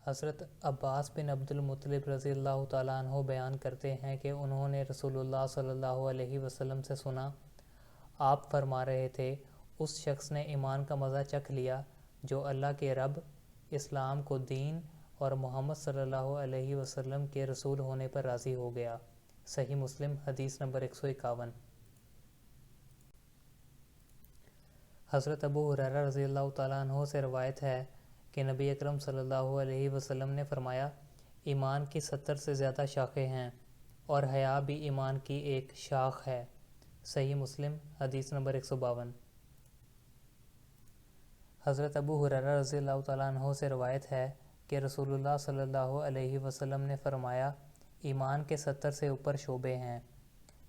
حضرت عباس بن عبد المطلب رضی اللہ تعالیٰ عنہ بیان کرتے ہیں کہ انہوں نے رسول اللہ صلی اللہ علیہ وسلم سے سنا، آپ فرما رہے تھے، اس شخص نے ایمان کا مزہ چکھ لیا جو اللہ کے رب، اسلام کو دین اور محمد صلی اللہ علیہ وسلم کے رسول ہونے پر راضی ہو گیا۔ صحیح مسلم حدیث نمبر 151۔ حضرت ابو ہریرہ رضی اللہ تعالیٰ عنہ سے روایت ہے کہ نبی اکرم صلی اللہ علیہ وسلم نے فرمایا، ایمان کی 70 سے زیادہ شاخیں ہیں اور حیا بھی ایمان کی ایک شاخ ہے۔ صحیح مسلم حدیث نمبر 152۔ حضرت ابو ہریرہ رضی اللہ تعالیٰ عنہ سے روایت ہے کہ رسول اللہ صلی اللہ علیہ وسلم نے فرمایا، ایمان کے 70 سے اوپر شعبے ہیں۔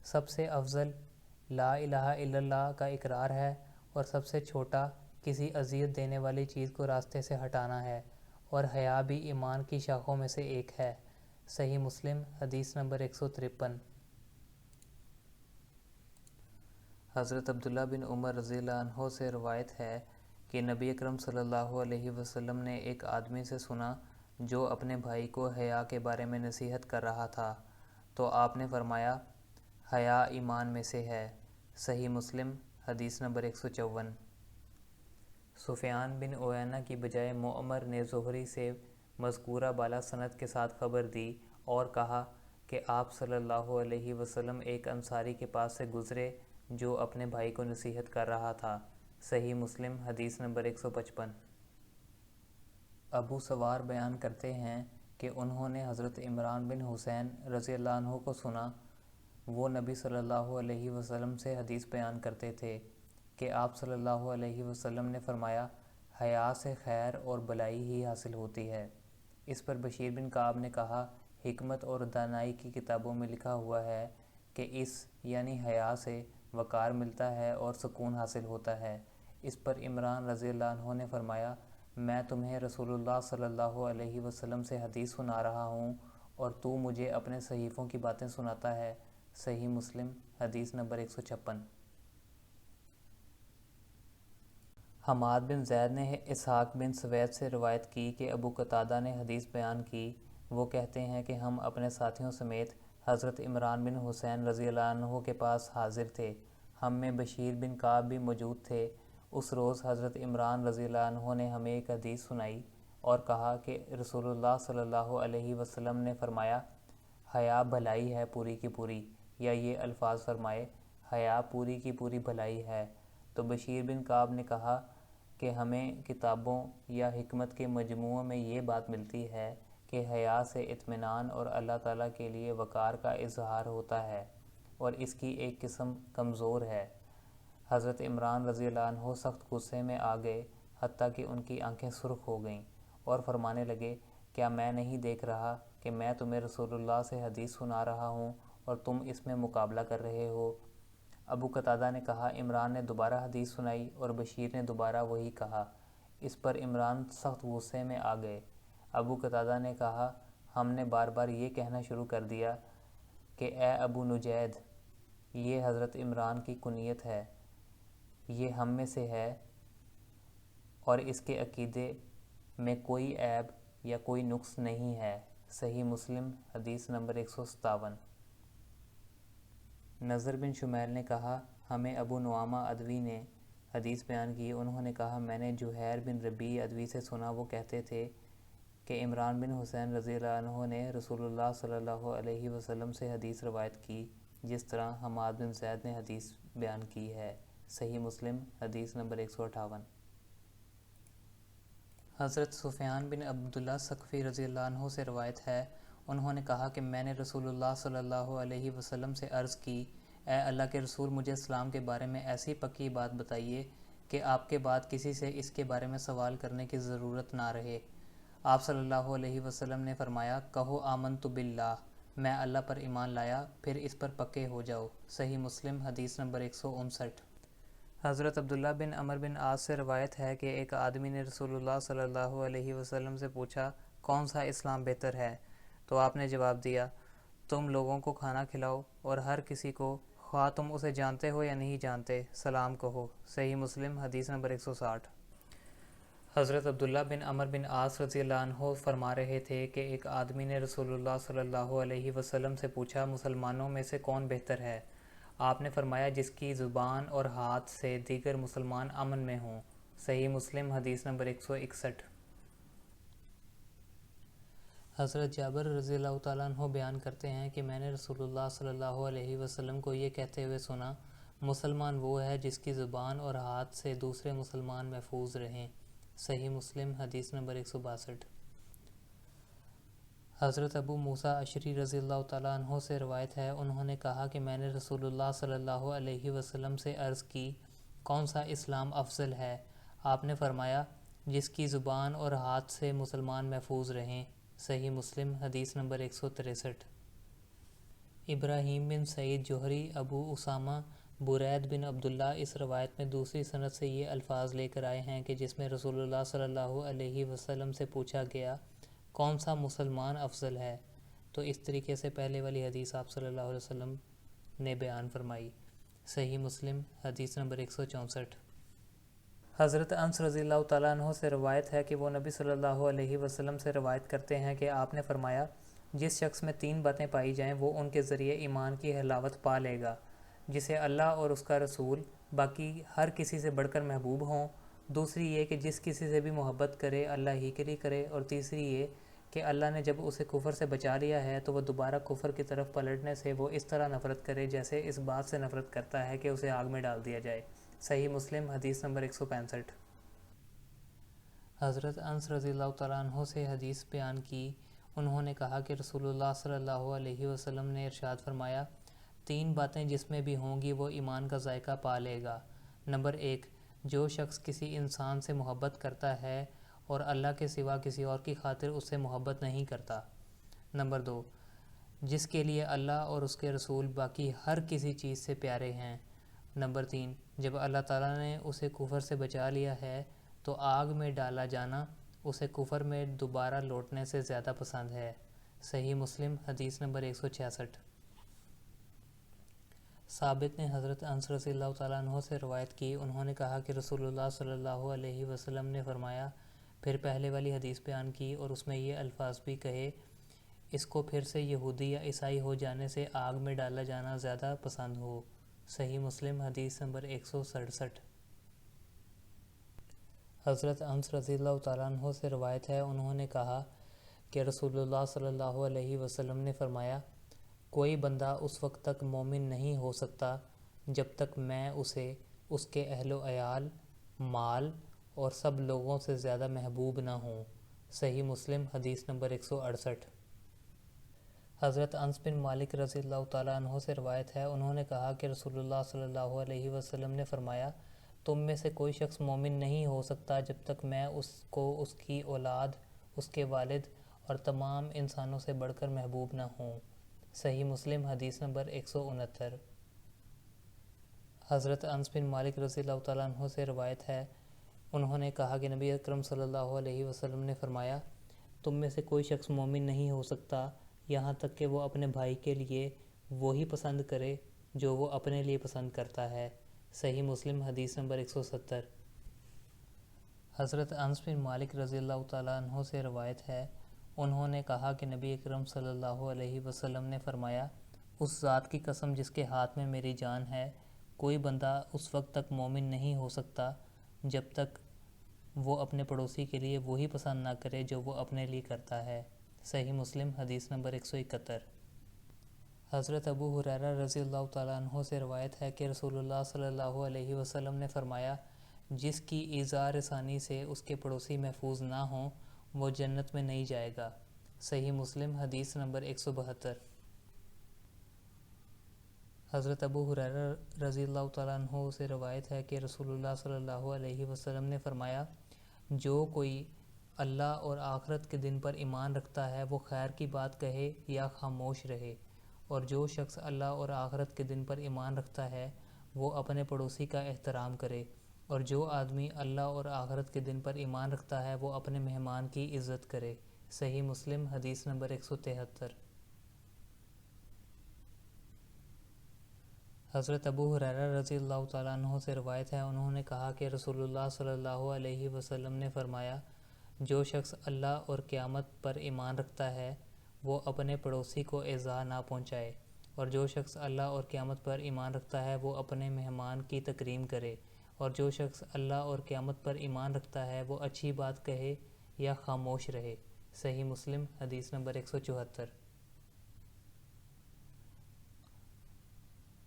سب سے افضل لا الہ الا اللہ کا اقرار ہے، اور سب سے چھوٹا کسی اذیت دینے والی چیز کو راستے سے ہٹانا ہے، اور حیا بھی ایمان کی شاخوں میں سے ایک ہے۔ صحیح مسلم حدیث نمبر 153۔ حضرت عبداللہ بن عمر رضی اللہ عنہ سے روایت ہے کہ نبی اکرم صلی اللہ علیہ وسلم نے ایک آدمی سے سنا جو اپنے بھائی کو حیا کے بارے میں نصیحت کر رہا تھا، تو آپ نے فرمایا، حیا ایمان میں سے ہے۔ صحیح مسلم حدیث نمبر 154۔ سفیان بن عیینہ کی بجائے معمر نے زہری سے مذکورہ بالا سند کے ساتھ خبر دی اور کہا کہ آپ صلی اللہ علیہ وسلم ایک انصاری کے پاس سے گزرے جو اپنے بھائی کو نصیحت کر رہا تھا۔ صحیح مسلم حدیث نمبر 155۔ ابو سوار بیان کرتے ہیں کہ انہوں نے حضرت عمران بن حسین رضی اللہ عنہ کو سنا، وہ نبی صلی اللہ علیہ وسلم سے حدیث بیان کرتے تھے کہ آپ صلی اللہ علیہ وسلم نے فرمایا، حیا سے خیر اور بلائی ہی حاصل ہوتی ہے۔ اس پر بشیر بن کعب نے کہا، حکمت اور دانائی کی کتابوں میں لکھا ہوا ہے کہ اس یعنی حیا سے وقار ملتا ہے اور سکون حاصل ہوتا ہے۔ اس پر عمران رضی اللہ عنہ نے فرمایا، میں تمہیں رسول اللہ صلی اللہ علیہ وسلم سے حدیث سنا رہا ہوں اور تو مجھے اپنے صحیفوں کی باتیں سناتا ہے۔ صحیح مسلم حدیث نمبر 156۔ حماد بن زید نے اسحاق بن سوید سے روایت کی کہ ابو قتادہ نے حدیث بیان کی، وہ کہتے ہیں کہ ہم اپنے ساتھیوں سمیت حضرت عمران بن حسین رضی اللہ عنہ کے پاس حاضر تھے، ہم میں بشیر بن کعب بھی موجود تھے۔ اس روز حضرت عمران رضی اللہ عنہ نے ہمیں ایک حدیث سنائی اور کہا کہ رسول اللہ صلی اللہ علیہ وسلم نے فرمایا، حیا بھلائی ہے پوری کی پوری، یا یہ الفاظ فرمائے، حیا پوری کی پوری بھلائی ہے۔ تو بشیر بن کعب نے کہا کہ ہمیں کتابوں یا حکمت کے مجموعوں میں یہ بات ملتی ہے کہ حیا سے اطمینان اور اللہ تعالیٰ کے لیے وقار کا اظہار ہوتا ہے، اور اس کی ایک قسم کمزور ہے۔ حضرت عمران رضی اللہ عنہ سخت غصے میں آ گئے، حتیٰ کہ ان کی آنکھیں سرخ ہو گئیں، اور فرمانے لگے، کیا میں نہیں دیکھ رہا کہ میں تمہیں رسول اللہ سے حدیث سنا رہا ہوں اور تم اس میں مقابلہ کر رہے ہو؟ ابو قتادہ نے کہا، عمران نے دوبارہ حدیث سنائی اور بشیر نے دوبارہ وہی کہا۔ اس پر عمران سخت غصے میں آ گئے۔ ابو قتادہ نے کہا، ہم نے بار بار یہ کہنا شروع کر دیا کہ اے ابو نجید، یہ حضرت عمران کی کنیت ہے، یہ ہم میں سے ہے اور اس کے عقیدے میں کوئی عیب یا کوئی نقص نہیں ہے۔ صحیح مسلم حدیث نمبر 157۔ نضر بن شمیل نے کہا، ہمیں ابو نعامہ ادوی نے حدیث بیان کی، انہوں نے کہا، میں نے جوہیر بن ربیع ادوی سے سنا، وہ کہتے تھے کہ عمران بن حسین رضی اللہ عنہ نے رسول اللہ صلی اللہ علیہ وسلم سے حدیث روایت کی، جس طرح حماد بن زید نے حدیث بیان کی ہے۔ صحیح مسلم حدیث نمبر 158۔ حضرت سفیان بن عبداللہ ثقفی رضی اللہ عنہ سے روایت ہے، انہوں نے کہا کہ میں نے رسول اللہ صلی اللہ علیہ وسلم سے عرض کی، اے اللہ کے رسول، مجھے اسلام کے بارے میں ایسی پکی بات بتائیے کہ آپ کے بعد کسی سے اس کے بارے میں سوال کرنے کی ضرورت نہ رہے۔ آپ صلی اللہ علیہ وسلم نے فرمایا، کہو آمنت باللہ، میں اللہ پر ایمان لایا، پھر اس پر پکے ہو جاؤ۔ صحیح مسلم حدیث نمبر 159۔ حضرت عبداللہ بن عمر بن عاص سے روایت ہے کہ ایک آدمی نے رسول اللہ صلی اللہ علیہ وسلم سے پوچھا، کون سا اسلام بہتر ہے؟ تو آپ نے جواب دیا، تم لوگوں کو کھانا کھلاؤ اور ہر کسی کو، خواہ تم اسے جانتے ہو یا نہیں جانتے، سلام کہو۔ صحیح مسلم حدیث نمبر 160۔ حضرت عبداللہ بن عمر بن عاص رضی اللہ عنہ فرما رہے تھے کہ ایک آدمی نے رسول اللہ صلی اللہ علیہ وسلم سے پوچھا مسلمانوں میں سے کون بہتر ہے؟ آپ نے فرمایا جس کی زبان اور ہاتھ سے دیگر مسلمان امن میں ہوں۔ صحیح مسلم حدیث نمبر 161۔ حضرت جابر رضی اللہ تعالیٰ عنہ بیان کرتے ہیں کہ میں نے رسول اللہ صلی اللہ علیہ وسلم کو یہ کہتے ہوئے سنا، مسلمان وہ ہے جس کی زبان اور ہاتھ سے دوسرے مسلمان محفوظ رہیں۔ صحیح مسلم حدیث نمبر 162۔ حضرت ابو موسیٰ اشعری رضی اللہ تعالیٰ عنہ سے روایت ہے، انہوں نے کہا کہ میں نے رسول اللہ صلی اللہ علیہ وسلم سے عرض کی، کون سا اسلام افضل ہے؟ آپ نے فرمایا، جس کی زبان اور ہاتھ سے مسلمان محفوظ رہیں۔ صحیح مسلم حدیث نمبر 163۔ ابراہیم بن سعید جوہری ابو اسامہ برید بن عبداللہ اس روایت میں دوسری سند سے یہ الفاظ لے کر آئے ہیں کہ جس میں رسول اللہ صلی اللہ علیہ وسلم سے پوچھا گیا کون سا مسلمان افضل ہے، تو اس طریقے سے پہلے والی حدیث آپ صلی اللہ علیہ وسلم نے بیان فرمائی۔ صحیح مسلم حدیث نمبر 164۔ حضرت انس رضی اللہ تعالیٰ عنہ سے روایت ہے کہ وہ نبی صلی اللہ علیہ وسلم سے روایت کرتے ہیں کہ آپ نے فرمایا، جس شخص میں 3 باتیں پائی جائیں وہ ان کے ذریعے ایمان کی حلاوت پا لے گا، جسے اللہ اور اس کا رسول باقی ہر کسی سے بڑھ کر محبوب ہوں، دوسری یہ کہ جس کسی سے بھی محبت کرے اللہ ہی کے لیے کرے، اور تیسری یہ کہ اللہ نے جب اسے کفر سے بچا لیا ہے تو وہ دوبارہ کفر کی طرف پلٹنے سے وہ اس طرح نفرت کرے جیسے اس بات سے نفرت کرتا ہے کہ اسے آگ میں ڈال دیا جائے۔ صحیح مسلم حدیث نمبر 165۔ حضرت انس رضی اللہ تعالیٰ عنہ سے حدیث بیان کی، انہوں نے کہا کہ رسول اللہ صلی اللہ علیہ وسلم نے ارشاد فرمایا، 3 باتیں جس میں بھی ہوں گی وہ ایمان کا ذائقہ پا لے گا۔ نمبر 1، جو شخص کسی انسان سے محبت کرتا ہے اور اللہ کے سوا کسی اور کی خاطر اس سے محبت نہیں کرتا۔ نمبر 2، جس کے لیے اللہ اور اس کے رسول باقی ہر کسی چیز سے پیارے ہیں۔ نمبر 3، جب اللہ تعالیٰ نے اسے کفر سے بچا لیا ہے تو آگ میں ڈالا جانا اسے کفر میں دوبارہ لوٹنے سے زیادہ پسند ہے۔ صحیح مسلم حدیث نمبر 166۔ ثابت نے حضرت انس رضی اللہ تعالیٰ عنہ سے روایت کی، انہوں نے کہا کہ رسول اللہ صلی اللہ علیہ وسلم نے فرمایا، پھر پہلے والی حدیث بیان کی اور اس میں یہ الفاظ بھی کہے، اس کو پھر سے یہودی یا عیسائی ہو جانے سے آگ میں ڈالا جانا زیادہ پسند ہو۔ صحیح مسلم حدیث نمبر 167۔ حضرت انس رضی اللہ تعالیٰ عنہ سے روایت ہے، انہوں نے کہا کہ رسول اللہ صلی اللہ علیہ وسلم نے فرمایا، کوئی بندہ اس وقت تک مومن نہیں ہو سکتا جب تک میں اسے اس کے اہل و عیال، مال اور سب لوگوں سے زیادہ محبوب نہ ہوں۔ صحیح مسلم حدیث نمبر 168۔ حضرت انس بن مالک رضی اللہ تعالیٰ عنہ سے روایت ہے، انہوں نے کہا کہ رسول اللہ صلی اللہ علیہ وسلم نے فرمایا، تم میں سے کوئی شخص مومن نہیں ہو سکتا جب تک میں اس کو اس کی اولاد، اس کے والد اور تمام انسانوں سے بڑھ کر محبوب نہ ہوں۔ صحیح مسلم حدیث نمبر 169۔ حضرت انس بن مالک رضی اللہ تعالیٰ عنہ سے روایت ہے، انہوں نے کہا کہ نبی اکرم صلی اللہ علیہ وسلم نے فرمایا، تم میں سے کوئی شخص مومن نہیں ہو سکتا یہاں تک کہ وہ اپنے بھائی کے لیے وہی پسند کرے جو وہ اپنے لیے پسند کرتا ہے۔ صحیح مسلم حدیث نمبر 170۔ حضرت انس بن مالک رضی اللہ تعالیٰ عنہ سے روایت ہے، انہوں نے کہا کہ نبی اکرم صلی اللہ علیہ وسلم نے فرمایا، اس ذات کی قسم جس کے ہاتھ میں میری جان ہے، کوئی بندہ اس وقت تک مومن نہیں ہو سکتا جب تک وہ اپنے پڑوسی کے لیے وہی پسند نہ کرے جو وہ اپنے لیے کرتا ہے۔ صحیح مسلم حدیث نمبر 171۔ حضرت ابو ہریرہ رضی اللہ تعالیٰ عنہ سے روایت ہے کہ رسول اللہ صلی اللہ علیہ وسلم نے فرمایا، جس کی ایذا رسانی سے اس کے پڑوسی محفوظ نہ ہوں وہ جنت میں نہیں جائے گا۔ صحیح مسلم حدیث نمبر 172۔ حضرت ابو ہریرہ رضی اللہ تعالیٰ عنہ سے روایت ہے کہ رسول اللہ صلی اللہ علیہ وسلم نے فرمایا، جو کوئی اللہ اور آخرت کے دن پر ایمان رکھتا ہے وہ خیر کی بات کہے یا خاموش رہے، اور جو شخص اللہ اور آخرت کے دن پر ایمان رکھتا ہے وہ اپنے پڑوسی کا احترام کرے، اور جو آدمی اللہ اور آخرت کے دن پر ایمان رکھتا ہے وہ اپنے مہمان کی عزت کرے۔ صحیح مسلم حدیث نمبر 173۔ حضرت ابو ہریرہ رضی اللہ تعالیٰ عنہ سے روایت ہے، انہوں نے کہا کہ رسول اللہ صلی اللہ علیہ وسلم نے فرمایا، جو شخص اللہ اور قیامت پر ایمان رکھتا ہے وہ اپنے پڑوسی کو ایذا نہ پہنچائے، اور جو شخص اللہ اور قیامت پر ایمان رکھتا ہے وہ اپنے مہمان کی تکریم کرے، اور جو شخص اللہ اور قیامت پر ایمان رکھتا ہے وہ اچھی بات کہے یا خاموش رہے۔ صحیح مسلم حدیث نمبر 174۔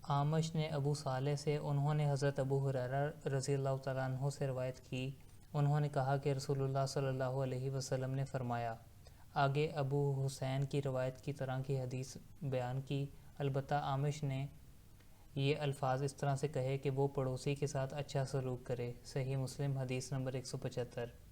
اعمش نے ابو صالح سے، انہوں نے حضرت ابو ہریرہ رضی اللہ تعالیٰ عنہ سے روایت کی، انہوں نے کہا کہ رسول اللہ صلی اللہ علیہ وسلم نے فرمایا۔ آگے ابو حسین کی روایت کی طرح کی حدیث بیان کی، البتہ اعمش نے یہ الفاظ اس طرح سے کہے کہ وہ پڑوسی کے ساتھ اچھا سلوک کرے۔ صحیح مسلم حدیث نمبر 175۔